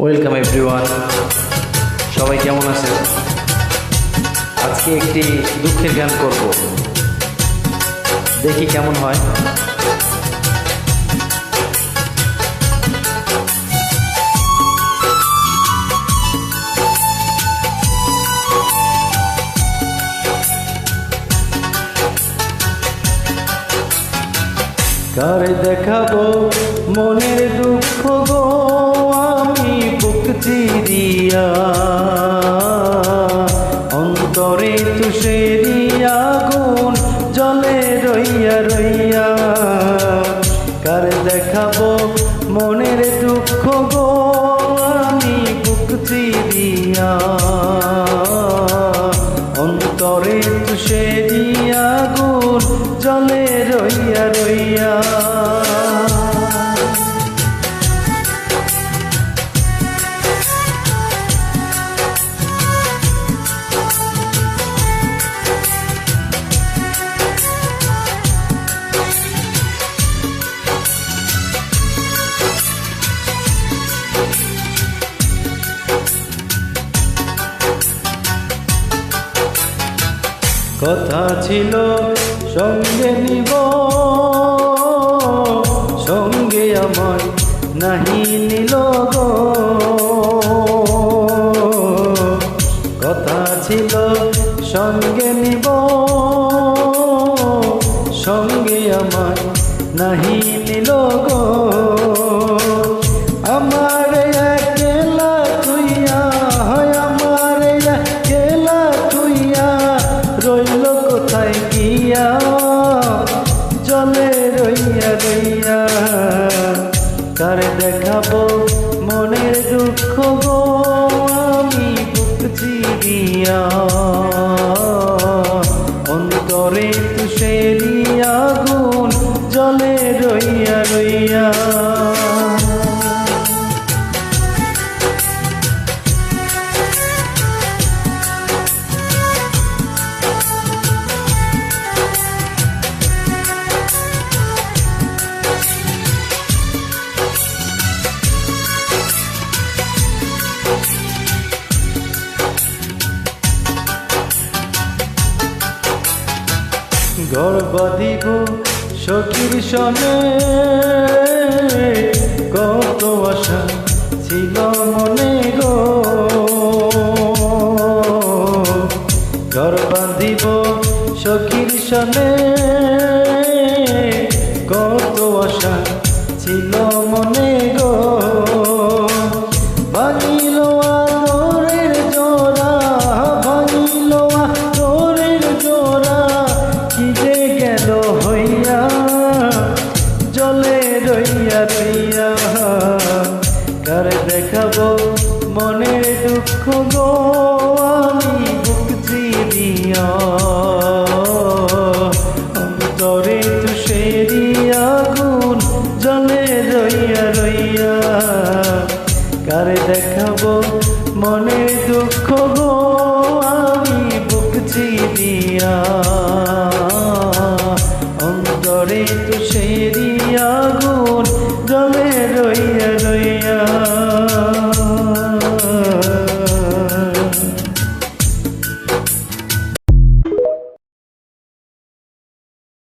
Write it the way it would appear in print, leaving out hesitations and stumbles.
Welcome everyone, সবাই কেমন আছেন? আজকে একটি দুঃখের গান করব, দেখি কেমন হয়। কারে দেখাবো মনের দুঃখ গো, আমি বুক চিরিয়া অন্তরে তুষেরি আগুন জলে রইয়া রইয়া। কারে দেখাবো মনের দুঃখ গো, আমি বুক চিরিয়া অন্তরে তুষেরি আগুন জলে রইয়া রইয়া। কথা ছিল সঙ্গে নিব, সঙ্গে আমার নাহি নিল গো। কথা ছিল সঙ্গে নিব, সঙ্গে আমার নাহি নিল গো। আমার একলা তুইয়া হয়, আমার একলা তুইয়া রইল কোথায় গিয়া জলে রইয়া রইয়া। কারে দেখাবো মনের দুঃখ গো, আমি বুক চিরিয়া অন্তরে তুষেরি আগুন জলে রইয়া রইয়া। ঘর বাঁধিব সখীর সনে, কত আশা ছিল মনে গো। ঘর বাঁধিব সখীর সনে, কত আশা ছিল মনে গো। ভাঙিল আদরের জোড়া, ভাঙিল আদরের জোড়া, কি যে গেল হইয়া জলে রইয়া রইয়া। কারে দেখাবো মনের দুঃখ গো, আমি বুক চিরিয়া অন্তরে তুষেরি আগুন জলে রইয়া রইয়া। কারে দেখাবো মনের দুঃখ গো, আমি বুক চিরিয়া অন্তরে তুষেরি আগুন জলে রইয়া রইয়া।